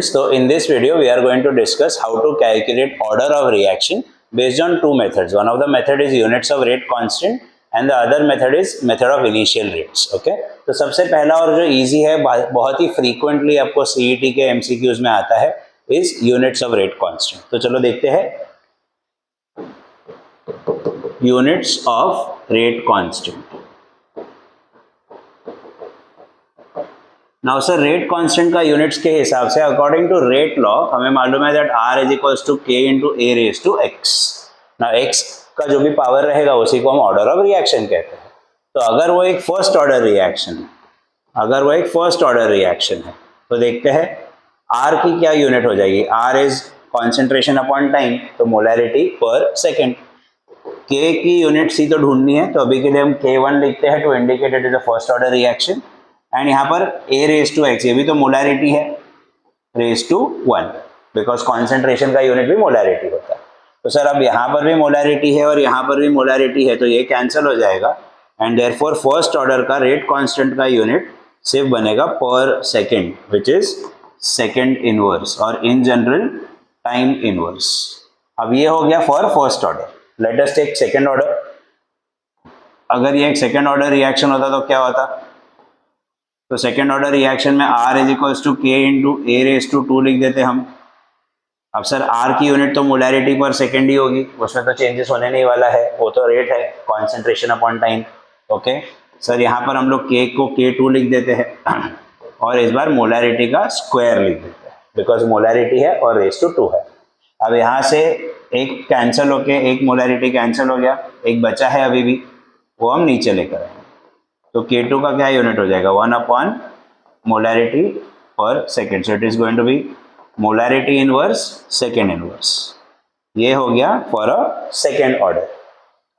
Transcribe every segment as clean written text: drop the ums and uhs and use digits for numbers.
So in this video we are going to discuss how to calculate order of reaction based on two methods. One of the method is units of rate constant and the other method is method of initial rates. Okay, तो सबसे पहला और जो easy है, बहुत ही frequently आपको CET के MCQs में आता है, is units of rate constant. तो चलो देखते हैं units of rate constant. Now sir rate constant का यूनिट्स के हिसाब से अकॉर्डिंग टू रेट लॉ हमें मालूम है that R is equals to K into A raise to X. Now X का जो भी पावर रहेगा उसी को हम ऑर्डर ऑफ रिएक्शन कहते हैं. तो अगर वो एक फर्स्ट ऑर्डर रिएक्शन है, तो देखते हैं आर की क्या यूनिट हो जाएगी. R is concentration upon time, तो मोलैरिटी पर सेकेंड. के की यूनिट सी तो ढूंढनी है, तो अभी के लिए हम K1 लिखते हैं to indicate it is a first order reaction. And यहाँ पर a रेज टू x, ये भी तो मोलैरिटी है, रेज टू 1, बिकॉज कॉन्सेंट्रेशन का यूनिट भी मोलैरिटी होता है. तो सर अब यहाँ पर भी मोलैरिटी है और यहाँ पर भी मोलैरिटी है, तो ये कैंसिल हो जाएगा एंड देयरफॉर फर्स्ट ऑर्डर का रेट कांस्टेंट का यूनिट सिर्फ बनेगा per second, which is second inverse और इन जनरल टाइम इनवर्स. अब ये हो गया for first order. Let us take second order. अगर ये एक सेकेंड ऑर्डर रिएक्शन होता तो क्या होता. तो सेकेंड ऑर्डर रिएक्शन में R is equals to K into A raise to 2 लिख देते हम. अब सर R की यूनिट तो मोलैरिटी पर सेकेंड ही होगी, उसमें तो चेंजेस होने नहीं वाला है, वो तो रेट है, concentration upon time. Okay sir, यहाँ पर हम लोग K को K2 लिख देते हैं और इस बार मोलैरिटी का स्क्वायर लिख देते हैं, बिकॉज मोलैरिटी है और रेज टू 2 है. अब यहाँ से एक कैंसिल होके एक मोलैरिटी कैंसिल हो गया, एक बचा है अभी भी, वो हम नीचे लेकर आए. तो K2 का क्या यूनिट हो जाएगा, 1 upon molarity per second. So it is going to be molarity inverse second inverse. ये हो गया फॉर अ सेकेंड ऑर्डर.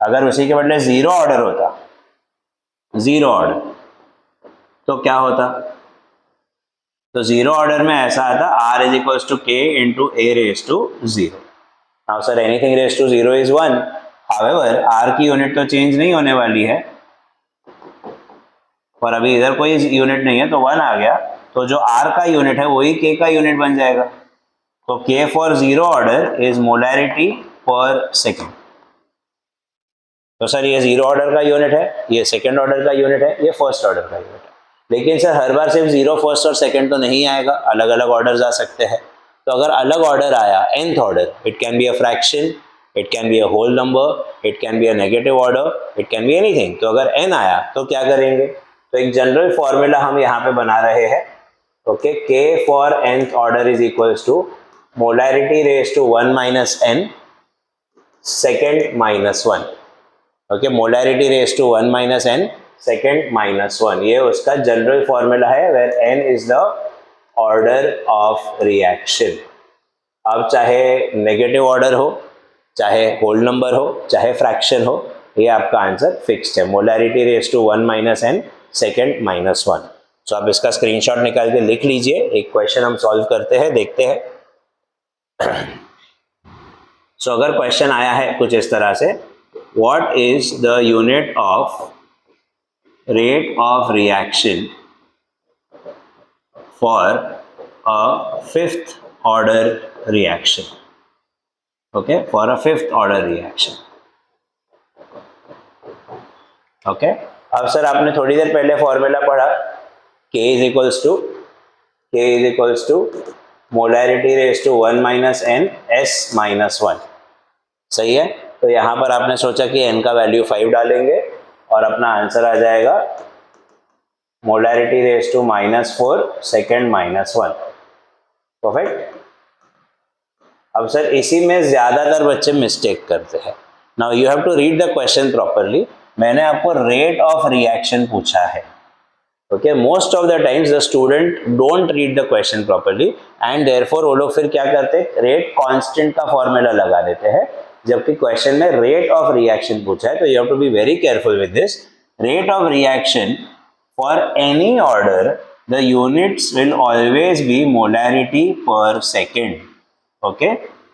अगर उसी के बदले जीरो ऑर्डर होता, तो क्या होता. तो जीरो ऑर्डर में ऐसा आता R is equals to K into A raise to 0. Now sir anything raise to 0 is 1. However R की यूनिट तो चेंज नहीं होने वाली है, और अभी इधर कोई यूनिट नहीं है, तो 1 आ गया. तो जो R का यूनिट है वही K का यूनिट बन जाएगा. तो K for zero order is molarity per second. तो सर ये जीरो ऑर्डर का यूनिट है, ये सेकेंड ऑर्डर का यूनिट है, ये फर्स्ट ऑर्डर का यूनिट है. लेकिन सर हर बार सिर्फ जीरो फर्स्ट और सेकेंड तो नहीं आएगा, अलग अलग ऑर्डर आ सकते हैं. तो अगर अलग ऑर्डर आया, nth order, it can be a fraction, it can be a whole number, it can be a negative order, it can be anything. तो अगर n आया तो क्या करेंगे. तो एक जनरल फॉर्मूला हम यहाँ पे बना रहे हैं. Okay, K for nth order is equals to molarity raise to 1 minus n second minus 1. Okay, molarity raise to 1 minus n second minus 1. ये उसका जनरल फॉर्मूला है, where n is the order of reaction. अब चाहे negative order हो, चाहे whole number हो, चाहे fraction हो, ये आपका आंसर फिक्स्ड है. Molarity raise to 1 minus n second minus 1. So आप इसका स्क्रीनशॉट निकाल के लिख लीजिए. एक क्वेश्चन हम सॉल्व करते हैं, देखते हैं. सो अगर क्वेश्चन आया है कुछ इस तरह से, what is the unit of rate of reaction for a fifth order reaction. Okay, for a fifth order reaction. Okay, अब सर आपने थोड़ी देर पहले फॉर्मूला पढ़ा, K is equals to molarity raise to 1 minus n s minus 1. सही है. तो यहाँ पर आपने सोचा कि n का वैल्यू 5 डालेंगे और अपना आंसर आ जाएगा molarity raise to minus 4 second minus 1. Perfect. अब सर इसी में ज्यादातर बच्चे मिस्टेक करते हैं. Now you have to read the question properly. मैंने आपको रेट ऑफ रिएक्शन पूछा है. Okay, most of the times the student don't read the question properly and therefore वो लोग फिर क्या करते हैं, रेट कांस्टेंट का फॉर्मूला लगा देते हैं, जबकि क्वेश्चन में रेट ऑफ रिएक्शन पूछा है. तो you have to be very careful with this. Rate of reaction for any order the units will always be molarity per second. Okay,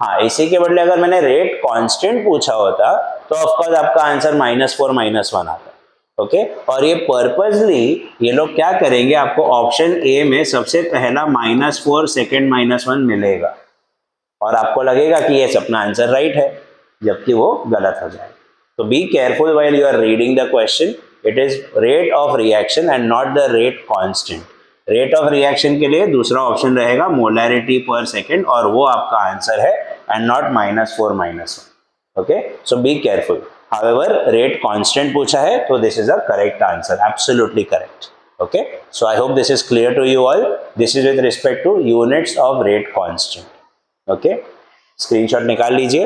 हाँ, इसी के बदले अगर मैंने रेट कांस्टेंट पूछा होता तो ऑफकोर्स आपका आंसर -4 -1 आता. ओके और ये पर्पजली ये लोग क्या करेंगे, आपको ऑप्शन ए में सबसे पहला -4 सेकेंड -1 मिलेगा और आपको लगेगा कि ये अपना आंसर राइट है, जबकि वो गलत हो जाएगा। तो be careful while you are reading the question, it is rate of reaction and not the rate constant. Rate of reaction के लिए दूसरा ऑप्शन रहेगा मोलैरिटी पर सेकेंड और वो आपका आंसर है and not -4 -1। Okay so be careful. However, rate constant पूछा है तो this is a correct answer, absolutely correct. Okay, so I hope this is clear to you all. This is with respect to units of rate constant. Okay, screenshot निकाल लीजिए।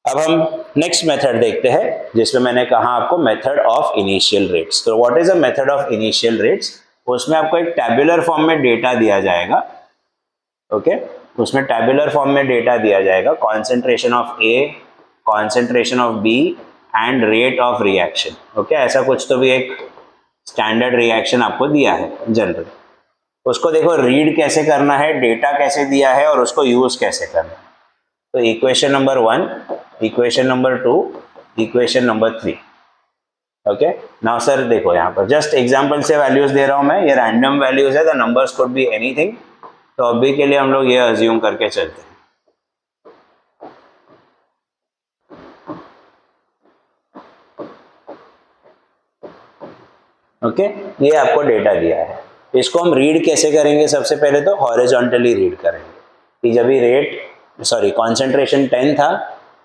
अब हम next method देखते हैं जिसमें मैंने कहा आपको मेथड ऑफ इनिशियल रेट्स। तो what is a method of initial rates? उसमें आपको एक टैबुलर फॉर्म में डेटा दिया जाएगा। ओके, उसमें टैबुलर फॉर्म में डेटा दिया जाएगा, concentration of A, concentration of B and rate of reaction. Okay, ऐसा कुछ तो भी एक स्टैंडर्ड रिएक्शन आपको दिया है जनरल। उसको देखो रीड कैसे करना है, डेटा कैसे दिया है और उसको यूज कैसे करना है। तो equation number 1, equation number 2, equation number 3। Okay now sir देखो यहाँ पर जस्ट एग्जांपल से वैल्यूज दे रहा हूँ मैं, ये रैंडम वैल्यूज है, the numbers could be anything. तो अभी के लिए हम लोग ये अज्यूम करके चलते हैं। ओके ये आपको डेटा दिया है, इसको हम रीड कैसे करेंगे? सबसे पहले तो हॉरिजॉन्टली रीड करेंगे कि जब भी कॉन्सेंट्रेशन 10 था,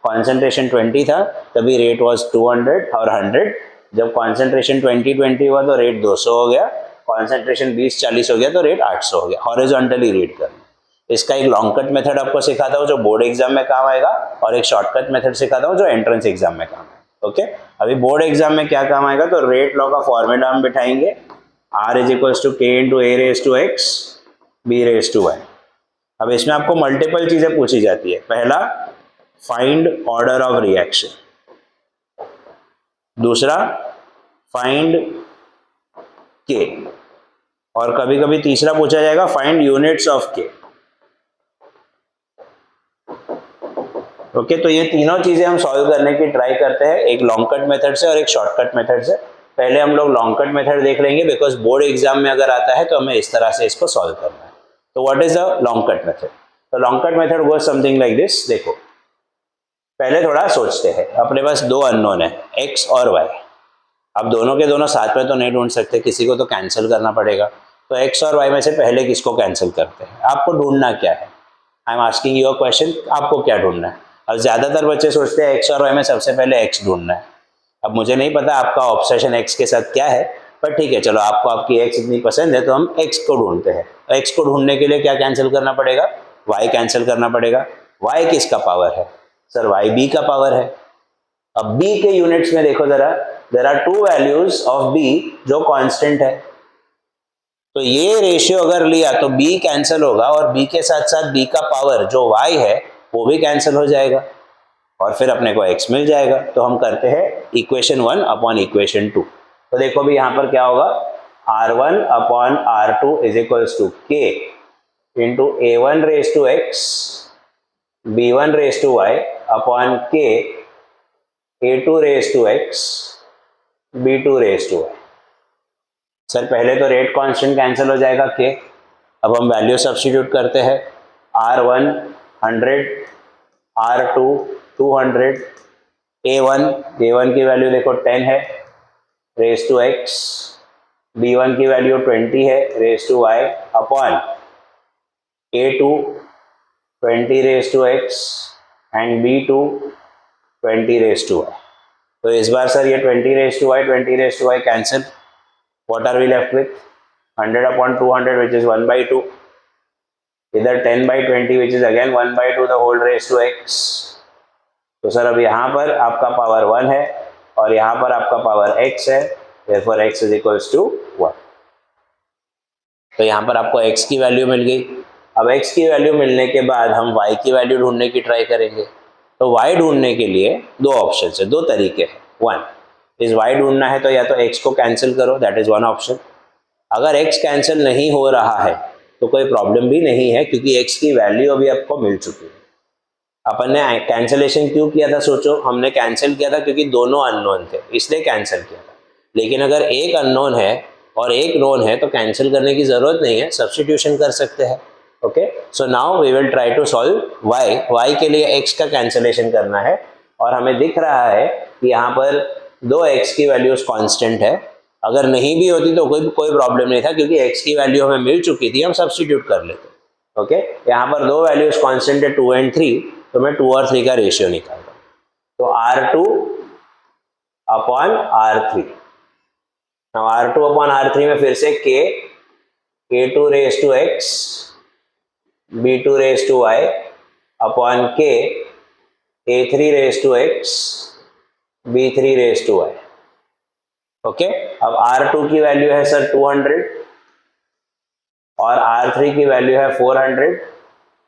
कॉन्सेंट्रेशन 20 था, तभी रेट वाज 200 और 100। जब कॉन्सेंट्रेशन 20 हुआ तो रेट 200 हो गया, कॉन्सेंट्रेशन 20-40 हो गया तो रेट 800 हो गया। हॉरिजॉन्टली रीड करना। इसका एक लॉन्ग कट मेथड आपको सिखाता हूँ जो बोर्ड एग्जाम में काम आएगा और एक शॉर्टकट मेथड सिखाता हूँ जो एंट्रेंस एग्जाम में काम आएगा। ओके अभी बोर्ड एग्जाम में क्या काम आएगा, तो रेट लॉ का फॉर्मूला हम बिठाएंगे, R is equals to K into A raise to X B raise to Y। अब इसमें आपको मल्टीपल चीजें पूछी जाती है। पहला फाइंड ऑर्डर ऑफ रिएक्शन, दूसरा फाइंड K और कभी कभी तीसरा पूछा जाएगा find units of K। Okay तो ये तीनों चीजें हम सॉल्व करने की ट्राई करते हैं, एक लॉन्ग कट मेथड से और एक शॉर्टकट मेथड से। पहले हम लोग लॉन्ग कट मेथड देख लेंगे बिकॉज बोर्ड एग्जाम में अगर आता है तो हमें इस तरह से इसको सॉल्व करना है। तो what is the long cut method? तो long cut method goes something like this. देखो पहले थोड़ा सोचते हैं, अपने पास दो अननोन है x और y। अब दोनों के दोनों साथ में तो नहीं ढूंढ सकते, किसी को तो कैंसिल करना पड़ेगा। तो x और y में से पहले किसको कैंसिल करते हैं? आपको ढूंढना क्या है? I am asking your question, आपको क्या ढूंढना है? अब ज्यादातर बच्चे सोचते हैं x और y में सबसे पहले x ढूंढना है। अब मुझे नहीं पता आपका ऑब्सेशन x के साथ क्या है, पर ठीक है चलो आपको आपकी x इतनी पसंद है तो हम x को ढूंढते हैं। x को ढूंढने के लिए क्या कैंसिल करना पड़ेगा? y कैंसिल करना पड़ेगा। y किसका पावर है? सर y b का पावर है। अब b के यूनिट्स में देखो जरा, there are 2 values of b जो कांस्टेंट है। तो ये रेशियो अगर लिया तो b कैंसिल होगा और b के साथ साथ b का पावर जो y है वो भी कैंसिल हो जाएगा और फिर अपने को x मिल जाएगा। तो हम करते हैं इक्वेशन 1 अपॉन इक्वेशन 2। तो देखो भी यहाँ पर क्या होगा, R1 upon R2 is equals to K into A1 raise to X B1 raise to Y upon K A2 raise to X B2 raise to Y। Sir पहले तो रेट कांस्टेंट कैंसिल हो जाएगा K। अब हम value substitute करते हैं, R1 100, R2 200, A1 की value देखो 10 है रेज टू X, B1 की वैल्यू 20 है raise to Y upon A2 20 raise to X and B2 20 raise to Y। तो इस बार सर ये 20 raise to Y 20 raise to Y cancel. What are we left with? 100 upon 200 which is 1 by 2. इधर 10 by 20 which is again 1 by 2 the whole raised to x. तो sir अब यहाँ पर आपका पावर 1 है और यहाँ पर आपका पावर x है, therefore x is equals to 1। तो यहाँ पर आपको x की वैल्यू मिल गई। अब x की वैल्यू मिलने के बाद हम y की वैल्यू ढूंढने की ट्राई करेंगे। तो y ढूंढने के लिए दो ऑप्शन है, दो तरीके हैं। 1 इस y ढूंढना है तो या तो x को कैंसिल करो, दैट इज वन ऑप्शन। अगर x कैंसिल नहीं हो रहा है तो कोई प्रॉब्लम भी नहीं है क्योंकि x की वैल्यू अभी आपको मिल चुकी है। अपन ने कैंसिलेशन क्यों किया था? सोचो, हमने कैंसिल किया था क्योंकि दोनों अननोन थे इसलिए कैंसिल किया था। लेकिन अगर एक अननोन है और एक नोन है तो कैंसिल करने की ज़रूरत नहीं है, सब्स्टिट्यूशन कर सकते हैं। Okay, so now we will try to solve y के लिए x का कैंसिलेशन करना है और हमें दिख रहा है कि यहाँ पर दो x की वैल्यूज कांस्टेंट है। अगर नहीं भी होती तो कोई प्रॉब्लम नहीं था, क्योंकि x की वैल्यू हमें मिल चुकी थी, हम सब्स्टिट्यूट कर लेते। ओके, यहाँ पर दो वैल्यूज कांस्टेंट है 2 और 3, तो मैं 2 और 3 का रेशियो निकालता हूँ। तो R2 upon R3, R2 upon R3 में फिर से K2 raise to x B2 raise to y upon K A3 raise to x B3 raise to y। Okay, अब R2 की वैल्यू है सर 200 और R3 की वैल्यू है 400,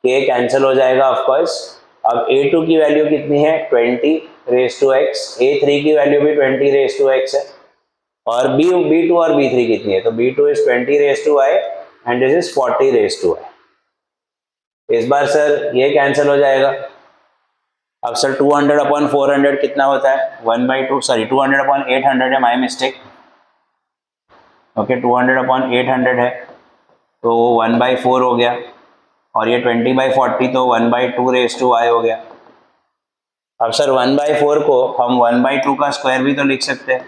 K कैंसिल हो जाएगा ऑफ कोर्स। अब A2 की वैल्यू कितनी है 20 रेज टू x, A3 की वैल्यू भी 20 रेज टू x है, और B2 और B3 कितनी है, तो B2 is 20 raise to y and this is 40 raise to y। इस बार सर ये कैंसिल हो जाएगा। अब सर 200 अपॉन 400 कितना होता है 1/2, सॉरी 200 अपॉन 800 है, माई मिस्टेक। ओके, 200 अपॉन 800 है तो 1/4 हो गया, और ये 20/40 तो 1/2 रेज टू y हो गया। अब सर 1/4 को हम 1/2 का स्क्वायर भी तो लिख सकते हैं,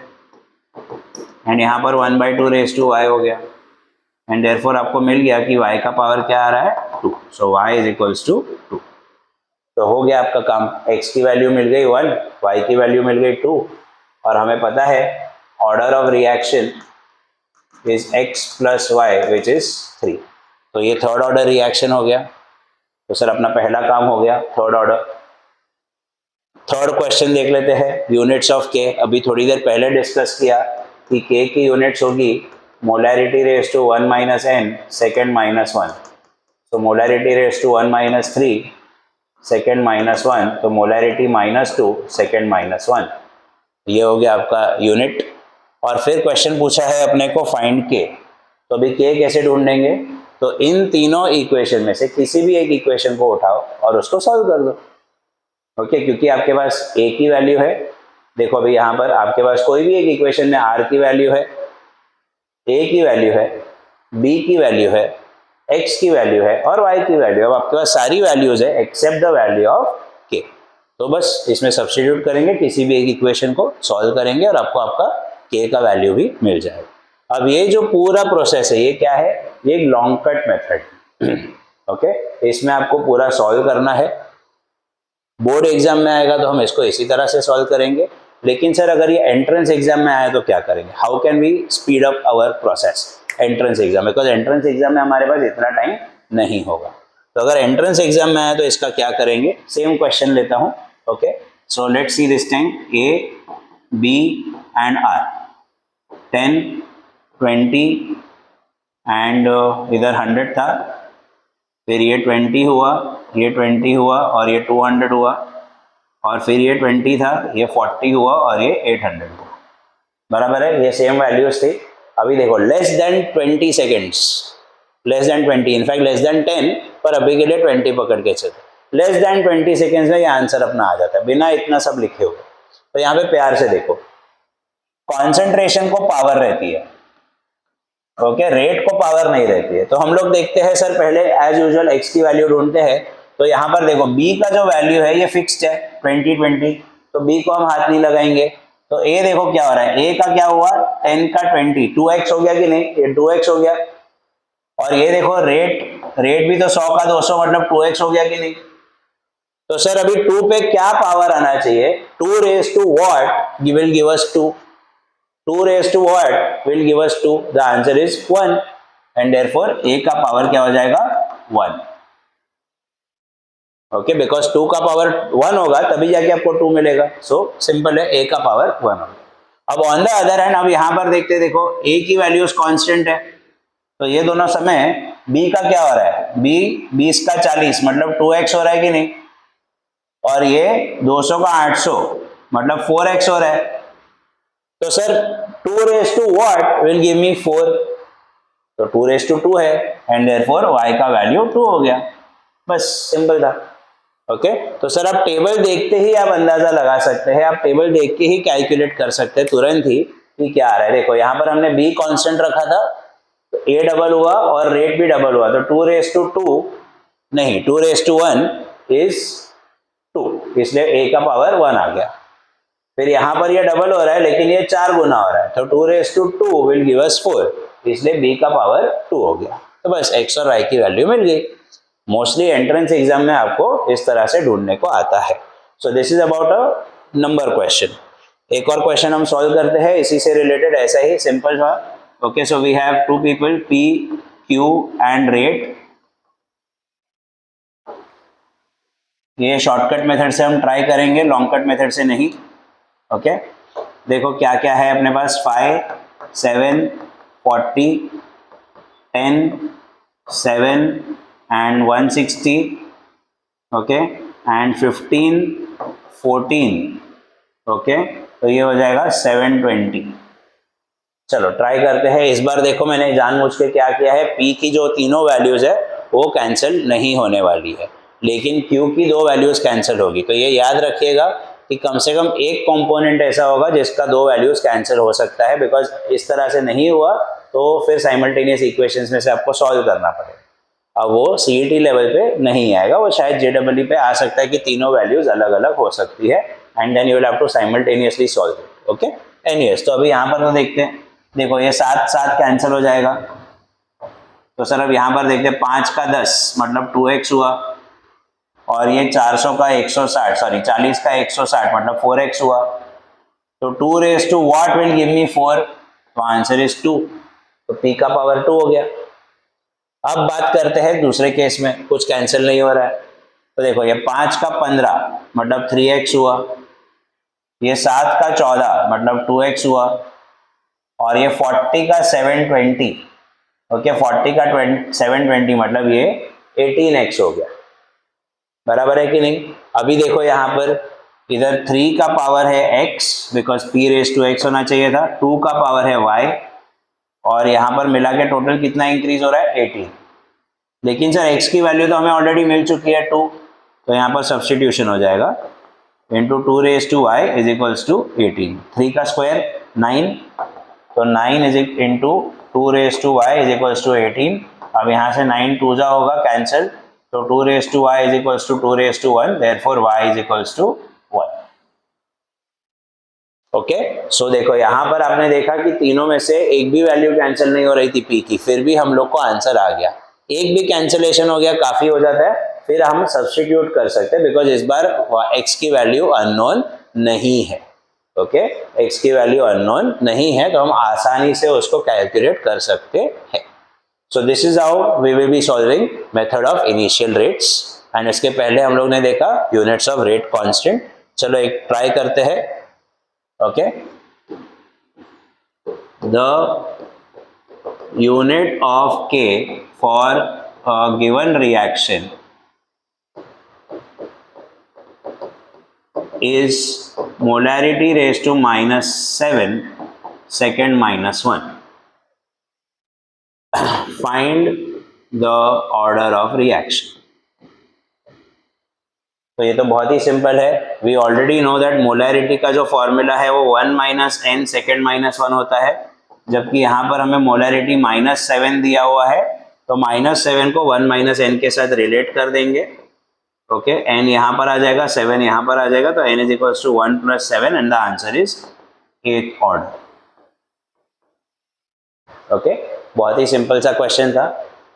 एंड यहाँ पर 1/2 रेज टू y हो गया, एंड देयरफॉर आपको मिल गया कि y का पावर क्या आ रहा है 2, सो y इज इक्वल्स टू 2। तो हो गया आपका काम, x की वैल्यू मिल गई 1, y की वैल्यू मिल गई 2, और हमें पता है order of reaction is x plus y which is 3, तो ये थर्ड ऑर्डर रिएक्शन हो गया। तो सर अपना पहला काम हो गया थर्ड ऑर्डर। थर्ड क्वेश्चन देख लेते हैं, यूनिट्स ऑफ k। अभी थोड़ी देर पहले डिस्कस किया कि k की यूनिट्स होगी molarity raise to 1 minus n second minus 1, तो molarity raise to 1 minus 3 second minus 1, तो मोलैरिटी -2 सेकेंड माइनस 1, ये हो गया आपका यूनिट। और फिर क्वेश्चन पूछा है अपने को फाइंड k, तो अभी k कैसे ढूंढेंगे, तो इन तीनों इक्वेशन में से किसी भी एक इक्वेशन को उठाओ और उसको सॉल्व कर दो। ओके, क्योंकि आपके पास a की वैल्यू है, देखो अभी यहाँ पर आपके पास कोई भी एक इक्वेशन में r की वैल्यू है, a की वैल्यू है, b की वैल्यू है, x की वैल्यू है और y की वैल्यू है। अब आपके पास सारी वैल्यूज है except the value of k, तो बस इसमें सब्स्टिट्यूट करेंगे, किसी भी एक इक्वेशन को सॉल्व करेंगे और आपको आपका k का वैल्यू भी मिल जाएगा। अब ये जो पूरा प्रोसेस है ये क्या है, ये एक लॉन्ग कट मेथड। ओके, इसमें आपको पूरा सॉल्व करना है। बोर्ड एग्जाम में आएगा तो हम इसको इसी तरह से सॉल्व करेंगे, लेकिन सर अगर ये एंट्रेंस एग्जाम में आए तो क्या करेंगे, how can we speed up our process entrance exam, because entrance exam में हमारे पास इतना टाइम नहीं होगा। तो अगर एंट्रेंस एग्जाम में आए तो इसका क्या करेंगे, सेम क्वेश्चन लेता हूँ। Okay, so let's see this time a b and r 10 20 and इधर 100 था, फिर ये 20 हुआ, ये 20 हुआ और ये 200 हुआ, और फिर ये 20 था, ये 40 हुआ और ये 800 हुआ। बराबर है, ये सेम वैल्यूज थी। अभी देखो less than 20 seconds, less than 20, in fact less than 10, पर अभी के लिए 20 पकड़ के चलते। लेस देन 20 सेकेंड्स में ये आंसर अपना आ जाता है बिना इतना सब लिखे हुए। तो यहाँ पे प्यार से देखो, कॉन्सेंट्रेशन को पावर रहती है, ओके, रेट को पावर नहीं रहती है। तो हम लोग देखते हैं सर पहले एज यूजुअल x की वैल्यू ढूंढते हैं। तो यहाँ पर देखो b का जो वैल्यू है ये फिक्स्ड है 20, तो b को हम हाथ नहीं लगाएंगे। तो a देखो क्या हो रहा है, a का क्या हुआ 10 का 20, 2x हो गया कि नहीं, ये 2x हो गया। और ये देखो रेट भी तो 100 का 200 मतलब 2x हो गया कि नहीं। तो सर अभी 2 पे क्या पावर आना चाहिए, 2 raise to what will give us 2, 2 raised to what will give us 2, the answer is 1 and therefore a का पावर क्या हो जाएगा 1। ओके, बिकॉज 2 का पावर 1 होगा तभी जाके आपको 2 मिलेगा, सो सिंपल है, a का पावर 1 होगा। अब ऑन द अदर हैंड अब यहाँ पर देखते देखो a की वैल्यूज कांस्टेंट है, तो ये दोनों समय b का क्या हो रहा है, b 20 का 40 मतलब 2x हो रहा है कि नहीं, और ये 200 का 800 मतलब 4x हो रहा है। तो sir 2 raised to what will give me 4, तो 2 raised to 2 है एंड देयरफॉर y का वैल्यू 2 हो गया, बस सिंपल था। ओके, तो सर आप टेबल देखते ही आप अंदाजा लगा सकते हैं, आप टेबल देख के ही कैलकुलेट कर सकते हैं तुरंत ही कि क्या आ रहा है। देखो यहाँ पर हमने बी कांस्टेंट रखा था, तो ए डबल हुआ और रेट भी डबल हुआ, तो 2 नहीं 2 इज 2, इसलिए ए का पावर 1 आ गया। फिर यहाँ पर ये डबल हो रहा है लेकिन ये 4 गुना हो रहा है, तो 2 विल गिव अस 4, इसलिए बी का पावर 2 हो गया। तो बस एक्स और वाई की वैल्यू मिल गई। मोस्टली एंट्रेंस एग्जाम में आपको इस तरह से ढूंढने को आता है। सो this is about a number question. एक और क्वेश्चन हम सॉल्व करते हैं इसी से रिलेटेड, ऐसा ही सिंपल था। Okay, so we have 2 people P Q and rate. ये शॉर्टकट मेथड से हम ट्राई करेंगे, लॉन्ग कट मेथड से नहीं। ओके, देखो क्या क्या है अपने पास, 5 7 40 10 7 एंड 160, ओके, एंड 15 14, ओके, तो ये हो जाएगा 720। चलो ट्राई करते हैं इस बार। देखो मैंने जानबूझ के क्या किया है, पी की जो तीनों वैल्यूज है वो कैंसिल नहीं होने वाली है, लेकिन क्यू की 2 वैल्यूज कैंसिल होगी। तो ये याद रखिएगा कि कम से कम एक कंपोनेंट ऐसा होगा जिसका 2 वैल्यूज कैंसिल हो सकता है, बिकॉज इस तरह से नहीं हुआ तो फिर साइमल्टेनियस इक्वेशंस में से आपको सॉल्व करना पड़ेगा। अब वो सीईटी लेवल पे नहीं आएगा, वो शायद जेडब्ल्यू पे आ सकता है कि तीनों वैल्यूज अलग अलग हो सकती है, and then you will have to simultaneously solve it. Okay, anyways, तो अभी यहाँ पर तो देखते हैं। देखो ये 7 7 कैंसिल हो जाएगा, तो सर अब यहाँ पर देखते हैं 5 का 10 मतलब 2x हुआ, और ये 400 का 160, सॉरी 40 का 160 मतलब 4x हुआ। तो 2 raise to what will give me 4, तो आंसर इज 2, तो p का पावर 2 हो गया। अब बात करते हैं दूसरे केस में, कुछ कैंसिल नहीं हो रहा है। तो देखो ये 5 का 15 मतलब 3x हुआ, ये 7 का 14 मतलब 2x हुआ, और ये 40 का 720, ओके, 40 का 720 मतलब ये 18x हो गया। बराबर है कि नहीं? अभी देखो यहाँ पर इधर 3 का पावर है x, because p raise to x होना चाहिए था, 2 का पावर है y, और यहाँ पर मिला के टोटल कितना इंक्रीज हो रहा है 18। लेकिन सर x की वैल्यू तो हमें ऑलरेडी मिल चुकी है 2, तो यहाँ पर सब्सटीट्यूशन हो जाएगा, into 2 raise to y is equals to 18। 3 का स्क्वायर 9, तो 9 is into 2 raise to y is equals to 18। अब यहाँ से 9 2 जा होगा कैंसिल, तो 2 raise to y is equals to 2 raise to 1, therefore y is equals to 1। Okay, so देखो यहाँ पर आपने देखा कि तीनों में से एक भी वैल्यू कैंसिल नहीं हो रही थी p की, फिर भी हम लोग को आंसर आ गया। एक भी कैंसिलेशन हो गया काफी हो जाता है, फिर हम सब्स्टिट्यूट कर सकते हैं, बिकॉज इस बार x की वैल्यू अननोन नहीं है। ओके, x की वैल्यू अननोन नहीं है, तो हम आसानी से उसको कैलकुलेट कर सकते हैं। So this is how we will be solving method of initial rates, and इसके पहले हम लोग ने देखा यूनिट्स ऑफ रेट कांस्टेंट। चलो एक ट्राई करते हैं। Okay, the unit of k for a given reaction is molarity raised to -7 second -1. Find the order of reaction. तो ये तो बहुत ही सिंपल है। We already know that molarity का जो फॉर्मूला है वो 1 - n सेकेंड -1 होता है, जबकि यहाँ पर हमें मोलैरिटी -7 दिया हुआ है, तो -7 को 1 - n के साथ रिलेट कर देंगे। ओके, n यहाँ पर आ जाएगा, 7 यहाँ पर आ जाएगा, तो n is equals to 1 + 7 and the answer is 8th order. Okay, बहुत ही सिंपल सा क्वेश्चन था।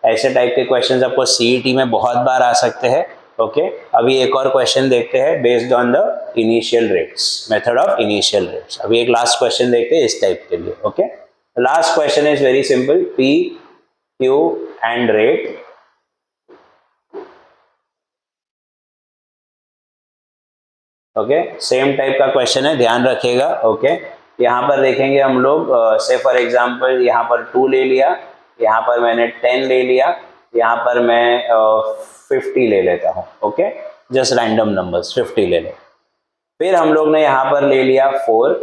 ऐसे टाइप के क्वेश्चंस आपको सीईटी में बहुत बार आ सकते हैं। ओके, अभी एक और क्वेश्चन देखते हैं based on the initial rates, method of initial rates. अभी एक लास्ट क्वेश्चन देखते हैं इस टाइप के लिए। Okay, last question is very simple, P Q and rate. Okay, same type का क्वेश्चन है, ध्यान रखिएगा। ओके, यहाँ पर देखेंगे हम लोग, से फॉर एग्जांपल यहाँ पर 2 ले लिया, यहाँ पर मैंने 10 ले लिया, यहाँ पर मैं 50 ले लेता हूँ। ओके, जस्ट रैंडम नंबर्स 50 ले लें। फिर हम लोग ने यहाँ पर ले लिया 4,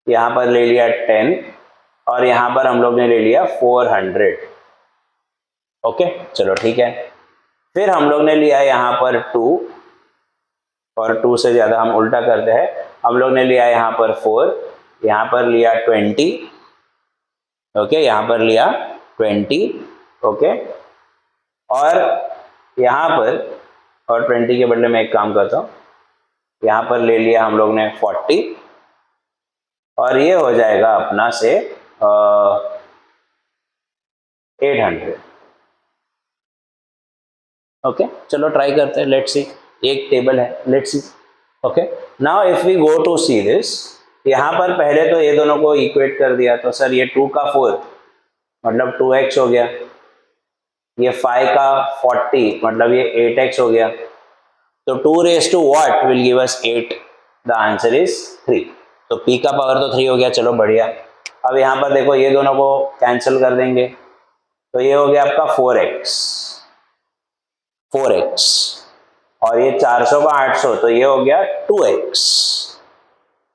यहाँ पर ले लिया 10, और यहाँ पर हम लोग ने ले लिया 400। ओके, चलो ठीक है। फिर हम लोग ने लिया यहाँ पर 2, और 2 से ज़्यादा हम उल्टा करते हैं, हम लोग ने लिया यहाँ पर 4, यहाँ पर लिया 20, ओके, यहाँ पर लिया 20, ओके, और यहाँ पर, और 20 के बदले में एक काम करता हूँ, यहाँ पर ले लिया हम लोग ने 40, और ये हो जाएगा अपना से 800, ओके। चलो ट्राई करते हैं, लेट्स सी, एक टेबल है, let's see, okay. Now if we go to see this, यहाँ पर पहले तो ये दोनों को इक्वेट कर दिया, तो सर ये 2 का 4 मतलब 2x हो गया, ये 5 का 40 मतलब ये 8x हो गया, तो 2 raised to what will give us 8? The answer is 3. तो p का पावर तो 3 हो गया, चलो बढ़िया। अब यहाँ पर देखो ये दोनों को कैंसिल कर देंगे, तो ये हो गया आपका 4x, और ये 400 का 800, तो ये हो गया 2x।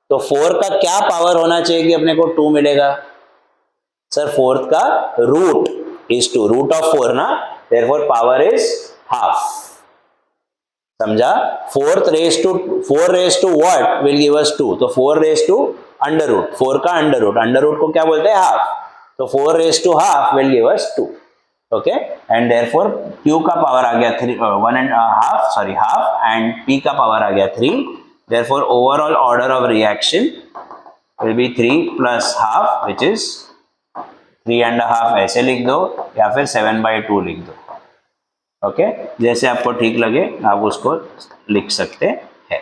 तो 4 का क्या पावर होना चाहिए कि अपने को 2 मिलेगा? सर 4 का रूट इज 2, रूट ऑफ 4 ना, देयरफॉर पावर इज हाफ, समझा? 4 raised to what will give us 2? तो 4 raised to अंडर रूट, 4 का अंडर रूट को क्या बोलते हैं? हाफ, तो 4 raised to half will give us 2, okay, and therefore q का पावर आ गया 3, 1.5 हाफ, एंड p का पावर आ गया 3, therefore overall order of reaction will be 3 plus half which is 3.5, ऐसे लिख दो या फिर 7/2 लिख दो, ओके, जैसे आपको ठीक लगे आप उसको लिख सकते हैं,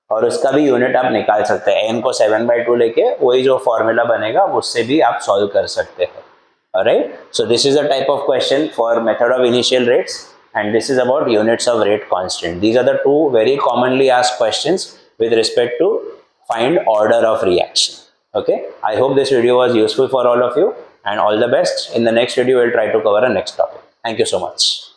और उसका भी यूनिट आप निकाल सकते हैं, n को 7/2 लेके वही जो फॉर्मूला बनेगा उससे भी आप सॉल्व कर सकते हैं। Alright, so this is a type of question for method of initial rates, and this is about units of rate constant. These are the two very commonly asked questions with respect to find order of reaction. Okay, I hope this video was useful for all of you, and all the best. In the next video we'll try to cover a next topic. Thank you so much.